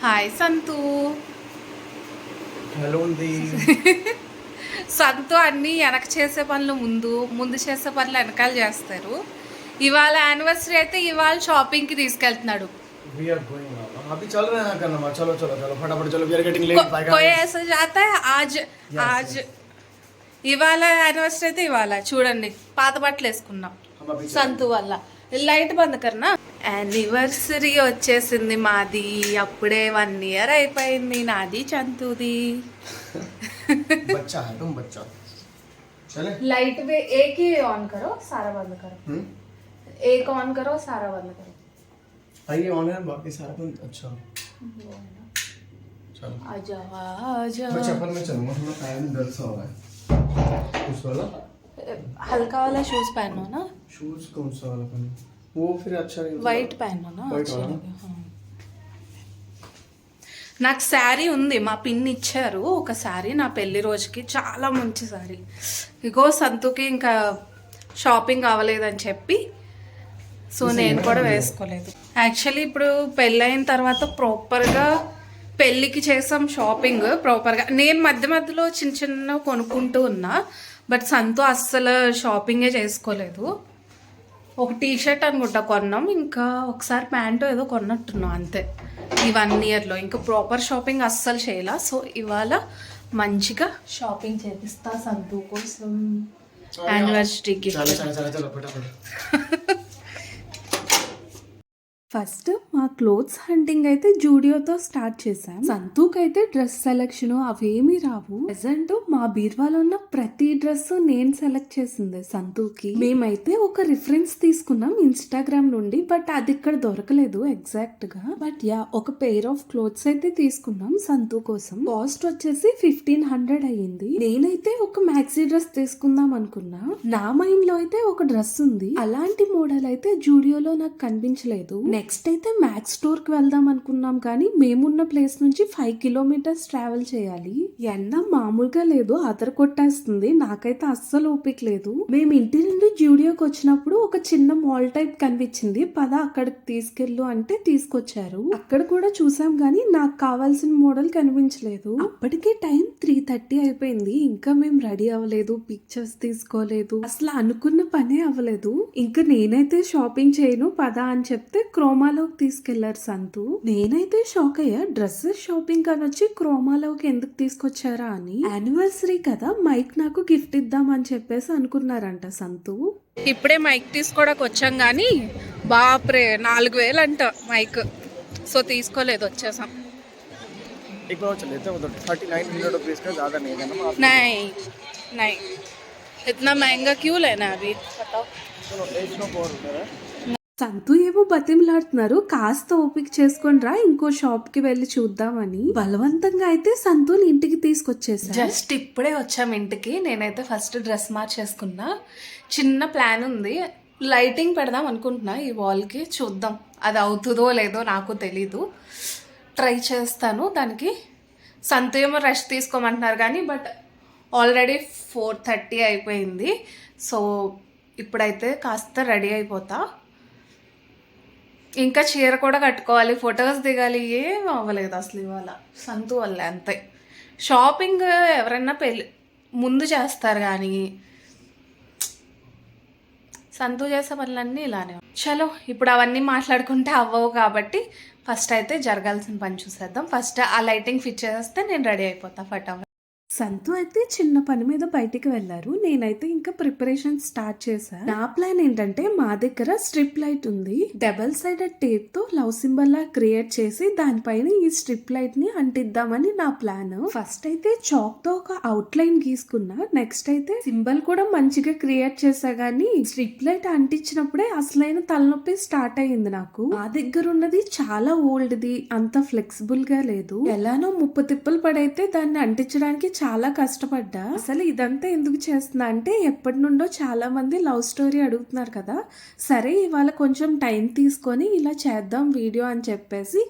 Hi సంతు. Hello అండి. సంతు అన్నీ వెనక చేసే పనులు ముందు చేసే పనులు వెనకాల చేస్తారు. ఇవాళ యానివర్సరీ అయితే ఇవాళ షాపింగ్కి తీసుకెళ్తున్నాడు. We are going now. अभी चल रहे हैं करना चलो चलो चलो फटाफट चलो. We are getting late. Bye guys. कोई ऐसा जाता है आज ఇవాళ యానివర్సరీ అయితే ఇవాళ చూడండి పాత బట్టలు వేసుకున్నాం సంతు వల్ల. లైట్ బంద్ కర్నా. యానివర్సరీ వచ్చేసింది మాది. అప్పుడే 1 year అయిపోయింది నాది చంతుది. बच्चा है तुम बच्चा. चले लाइट में एक ही ऑन करो सारा बंद करो. एक ऑन करो सारा बंद करो. आइए ऑन है बाकी सारा बंद. अच्छा चलो आजा आजा. मैं चप्पल में चलूंगा. थोड़ा पैर में दर्द सा हो रहा है. उस वाला हल्का वाला शूज पहनो ना. शूज कौन सा वाला पहनो? वो फिर अच्छा नहीं. వైట్ పైన White वाला? నాకు శారీ ఉంది, మా పిన్ని ఇచ్చారు ఒక శారీ నా పెళ్లి రోజుకి. చాలా మంచి శారీ. ఇగో సంతుకి ఇంకా షాపింగ్ అవ్వలేదని చెప్పి సో నేను కూడా వేసుకోలేదు. యాక్చువల్లీ ఇప్పుడు పెళ్ళైన తర్వాత ప్రాపర్గా పెళ్ళికి చేసాం షాపింగ్ ప్రాపర్గా. నేను మధ్య మధ్యలో చిన్న చిన్న కొనుక్కుంటూ ఉన్నా, బట్ సంతు అస్సలు షాపింగే చేసుకోలేదు. ఒక టీషర్ట్ అనుకుంటా కొన్నాం, ఇంకా ఒకసారి ప్యాంటు ఏదో కొన్నట్టున్నాం అంతే ఈ 1 yearలో. ఇంకా ప్రాపర్ షాపింగ్ అస్సలు చేయలా. సో ఇవాళ మంచిగా షాపింగ్ చేపిస్తా సంతు కోసం యానివర్సరీకి. चलो फटाफट. ఫస్ట్ మా క్లోత్స్ హంటింగ్ అయితే జూడియోతో స్టార్ట్ చేసాం. సంతూక్ అయితే డ్రెస్ సెలెక్షన్ అవేమీ రావు. ప్రెసెంట్ మా బీర్వాలో ఉన్న ప్రతి డ్రెస్ నేను సెలెక్ట్ చేసింది సంతూకి. మేమైతే ఒక రిఫరెన్స్ తీసుకున్నాం ఇన్స్టాగ్రామ్ నుండి, బట్ అది ఇక్కడ దొరకలేదు ఎగ్జాక్ట్ గా. బట్ యా ఒక పెయిర్ ఆఫ్ క్లోత్స్ అయితే తీసుకున్నాం సంతూ కోసం. కాస్ట్ వచ్చేసి 1500 అయ్యింది. నేనైతే ఒక మ్యాక్సీ డ్రెస్ తీసుకుందాం అనుకున్నా. నా మైండ్ లో అయితే ఒక డ్రెస్ ఉంది, అలాంటి మోడల్ అయితే జూడియోలో నాకు కనిపించలేదు. నెక్స్ట్ అయితే మ్యాక్స్ స్టోర్ కి వెళ్దాం అనుకున్నాం, కానీ మేమున్న ప్లేస్ నుంచి 5 kilometers ట్రావెల్ చేయాలి. ఎండ మామూలుగా లేదు, అదర కొట్టేస్తుంది. నాకైతే అస్సలు ఓపిక లేదు. మేము ఇంటి నుండి జూడియోకి వచ్చినప్పుడు ఒక చిన్న మాల్ టైప్ కనిపించింది. పద అక్కడికి తీసుకెళ్ళు అంటే తీసుకొచ్చారు. అక్కడ కూడా చూసాం, కానీ నాకు కావాల్సిన మోడల్ కనిపించలేదు. అప్పటికే టైం 3:30 అయిపోయింది. ఇంకా మేము రెడీ అవ్వలేదు, పిక్చర్స్ తీసుకోలేదు, అసలు అనుకున్న పనే అవ్వలేదు. ఇంకా నేనైతే షాపింగ్ చేయను పద అని చెప్తే క్రోమాలోకి తీసుకెళ్లారు సంతు. నేనైతే షాక్ అయ్యా, డ్రెస్సెస్ షాపింగ్ అని వచ్చి క్రోమాలోకి ఎందుకు తీసుకొచ్చారా అని. యానివర్సరీ కదా మైక్ నాకు గిఫ్ట్ ఇద్దాం అని చెప్పేసి అనుకున్నారంట సంతు. ఇప్పుడే మైక్ తీసుకోవడానికి వచ్చాం, కానీ బాప్రే 4000 అంట మైక్. సో తీసుకోలేదు, వచ్చేసాం. एक बार चले थे उधर 3900 रुपीस का ज्यादा नहीं है ना. नहीं नहीं इतना महंगा क्यों लेना है अभी बताओ. चलो एक नो और उधर है. సంతు ఏమో బతిమలాడుతున్నారు, కాస్త ఓపిక చేసుకొని రా ఇంకో షాప్ కి వెళ్ళి చూద్దామని. బలవంతంగా అయితే సంతుని ఇంటికి తీసుకొచ్చేసా. జస్ట్ ఇప్పుడే వచ్చాం ఇంటికి. నేనైతే ఫస్ట్ డ్రెస్ మార్చేసుకున్నా. చిన్న ప్లాన్ ఉంది, లైటింగ్ పెడదాం అనుకుంటున్నా ఈ వాల్కి. చూద్దాం అది అవుతుందో లేదో నాకు తెలీదు, ట్రై చేస్తాను దానికి. సంతు ఏమో రెస్ట్ తీసుకోమంటున్నారు, కానీ బట్ ఆల్రెడీ 4:30 అయిపోయింది. సో ఇప్పుడైతే కాస్త రెడీ అయిపోతా. ఇంకా చీర కూడా కట్టుకోవాలి, ఫొటోస్ దిగాలి. ఏం అవ్వలేదు అసలు ఇవాళ సంతు వల్ల అంతే. షాపింగ్ ఎవరైనా ముందు చేస్తారు, కానీ సంతు చేసే పనులన్నీ ఇలానే. చలో ఇప్పుడు అవన్నీ మాట్లాడుకుంటే అవ్వవు, కాబట్టి ఫస్ట్ అయితే జరగాల్సిన పని చూసేద్దాం. ఫస్ట్ ఆ లైటింగ్ ఫిట్ చేస్తే నేను రెడీ అయిపోతా ఫటాఫట్. సంతు అయితే చిన్న పని మీద బయటికి వెళ్లారు. నేనైతే ఇంకా ప్రిపరేషన్ స్టార్ట్ చేశా. నా ప్లాన్ ఏంటంటే, మా దగ్గర స్ట్రిప్ లైట్ ఉంది. డబల్ సైడెడ్ టేప్ తో లవ్ సింబల్ లా క్రియేట్ చేసి దానిపైన ఈ స్ట్రిప్ లైట్ ని అంటిద్దామని నా ప్లాన్. ఫస్ట్ అయితే చాక్ తో ఒక అవుట్ లైన్ గీసుకున్నా. నెక్స్ట్ అయితే సింబల్ కూడా మంచిగా క్రియేట్ చేసా, గానీ స్ట్రిప్ లైట్ అంటించినప్పుడే అసలైన తలనొప్పి స్టార్ట్ అయ్యింది నాకు. మా దగ్గర ఉన్నది చాలా ఓల్డ్ ది, అంత ఫ్లెక్సిబుల్ గా లేదు. ఎలానో 30 తిప్పలు పడైతే దాన్ని అంటించడానికి చాలా కష్టపడ్డా. అసలు ఇదంతా ఎందుకు చేస్తున్నా అంటే ఎప్పటి నుండో చాలా మంది లవ్ స్టోరీ అడుగుతున్నారు కదా, సరే ఇవాళ కొంచెం టైం తీసుకొని ఇలా చేద్దాం వీడియో అని చెప్పేసి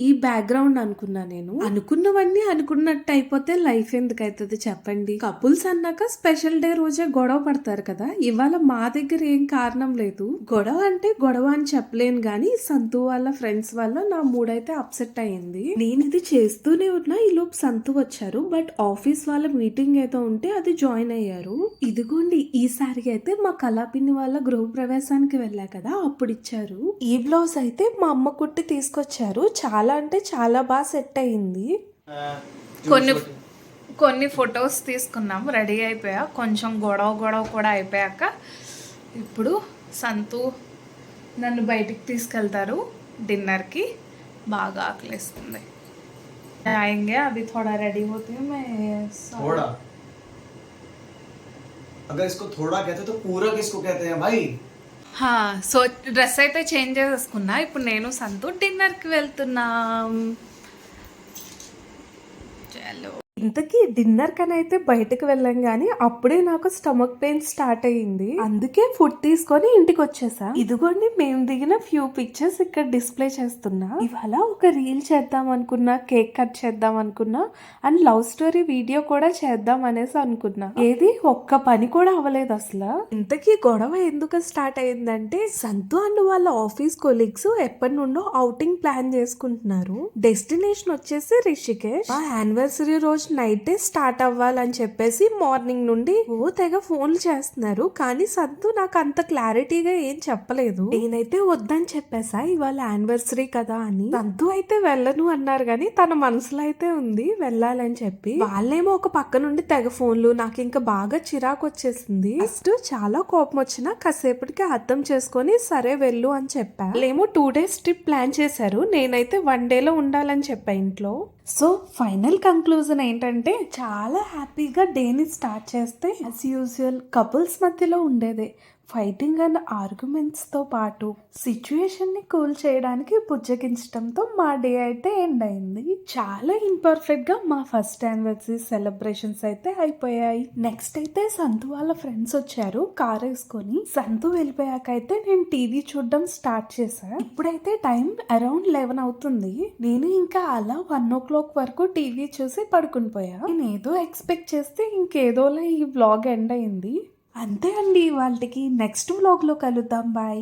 ఈ బ్యాక్గ్రౌండ్ అనుకున్నా. నేను అనుకున్నవన్నీ అనుకున్నట్టు అయిపోతే లైఫ్ ఎందుకు అవుతుంది చెప్పండి. కపుల్స్ అన్నాక స్పెషల్ డే రోజే గొడవ పడతారు కదా, ఇవాళ మా దగ్గర ఏం కారణం లేదు. గొడవ అంటే గొడవ అని చెప్పలేను గానీ సంతు వాళ్ళ ఫ్రెండ్స్ వల్ల నా మూడ్ అయితే అప్సెట్ అయ్యింది. నేను ఇది చేస్తూనే ఉన్నా, ఈ లోపు సంతు వచ్చారు. బట్ ఆఫీస్ వాళ్ళ మీటింగ్ ఏదో ఉంటే అది జాయిన్ అయ్యారు. ఇదిగోండి ఈసారి అయితే మా కళాపిన్ని వాళ్ళ గృహ ప్రవేశానికి వెళ్ళా కదా అప్పుడు ఇచ్చారు. ఈ బ్లౌజ్ అయితే మా అమ్మ కుట్టి తీసుకొచ్చారు. చాలా అంటే చాలా బాగా సెట్ అయ్యింది. కొన్ని ఫొటోస్ తీసుకున్నాం, రెడీ అయిపోయా. కొంచెం గొడవ కూడా అయిపోయాక ఇప్పుడు సంతు నన్ను బయటికి తీసుకెళ్తారు డిన్నర్కి. బాగా ఆకలిస్తుంది. आएंगे अभी थोड़ा रेडी होती हूँ मैं. थोड़ा, अगर इसको थोड़ा कहते तो पूरा किसको कहते हैं भाई? సో డ్రెస్ అయితే చేంజ్ చేసేసుకున్నా. ఇప్పుడు నేను సంతు డిన్నర్కి వెళ్తున్నాం. చలో. ఇంతకీ డిన్నర్ కని అయితే బయటకు వెళ్ళాం గానీ అప్పుడే నాకు స్టమక్ పెయిన్ స్టార్ట్ అయ్యింది. అందుకే ఫుడ్ తీసుకొని ఇంటికి వచ్చేసా. ఇదిగోండి మేము దిగిన ఫ్యూ పిక్చర్స్ ఇక్కడ డిస్ప్లే చేస్తున్నా. ఇవాళ ఒక రీల్ చేద్దాం అనుకున్నా, కేక్ కట్ చేద్దాం అనుకున్నా, అండ్ లవ్ స్టోరీ వీడియో కూడా చేద్దాం అనేసి అనుకున్నా. ఏది ఒక్క పని కూడా అవ్వలేదు అసలు. ఇంతకీ గొడవ ఎందుకు స్టార్ట్ అయ్యిందంటే సంతు అండ్ వాళ్ళ ఆఫీస్ కొలీగ్స్ ఎప్పటి నుండో అవుటింగ్ ప్లాన్ చేసుకుంటున్నారు. డెస్టినేషన్ వచ్చేసి రిషికేష్. మా యానివర్సరీ రోజు నైట్ స్టార్ట్ అవ్వాలని చెప్పేసి మార్నింగ్ నుండి తెగ ఫోన్లు చేస్తున్నారు. కానీ సంతు నాకు అంత క్లారిటీగా ఏం చెప్పలేదు. నేనైతే వద్దని చెప్పేసా ఇవాళ యానివర్సరీ కదా అని. సంతు అయితే వెళ్ళను అన్నారు కానీ తన మనసులో అయితే ఉంది వెళ్ళాలని చెప్పి. వాళ్ళేమో ఒక పక్క నుండి తెగ ఫోన్లు. నాకు ఇంకా బాగా చిరాకు వచ్చేసింది. ఫస్ట్ చాలా కోపం వచ్చినా కాసేపటికి అర్థం చేసుకొని సరే వెళ్ళు అని చెప్పా. వాళ్ళేమో 2 days ట్రిప్ ప్లాన్ చేశారు. నేనైతే 1 day లో ఉండాలని చెప్పా ఇంట్లో. సో ఫైనల్ కంక్లూజన్ ఏంటంటే చాలా హ్యాపీగా డేని స్టార్ట్ చేస్తే యాజ్ యూజువల్ కపుల్స్ మధ్యలో ఉండేదే ఫైటింగ్ అండ్ ఆర్గ్యుమెంట్స్ తో పాటు సిచ్యుయేషన్ ని కూల్ చేయడానికి బుజ్జగించడంతో మా డే అయితే ఎండ్ అయింది. చాలా ఇంపర్ఫెక్ట్ గా మా ఫస్ట్ యానివర్సరీ సెలబ్రేషన్స్ అయితే అయిపోయాయి. నెక్స్ట్ అయితే సంతు వాళ్ళ ఫ్రెండ్స్ వచ్చారు కార్ వేసుకొని. సంతు వెళ్ళిపోయాక అయితే నేను టీవీ చూడడం స్టార్ట్ చేశా. ఇప్పుడైతే టైం అరౌండ్ 11 అవుతుంది. నేను ఇంకా అలా 1 o'clock వరకు టీవీ చూసి పడుకుని పోయా. నేను ఏదో ఎక్స్పెక్ట్ చేస్తే ఇంకేదోలా ఈ వ్లాగ్ ఎండ్ అయింది. అంతే అండి, వాళ్ళకి నెక్స్ట్ వ్లాగ్ లో కలుద్దాం. బాయ్.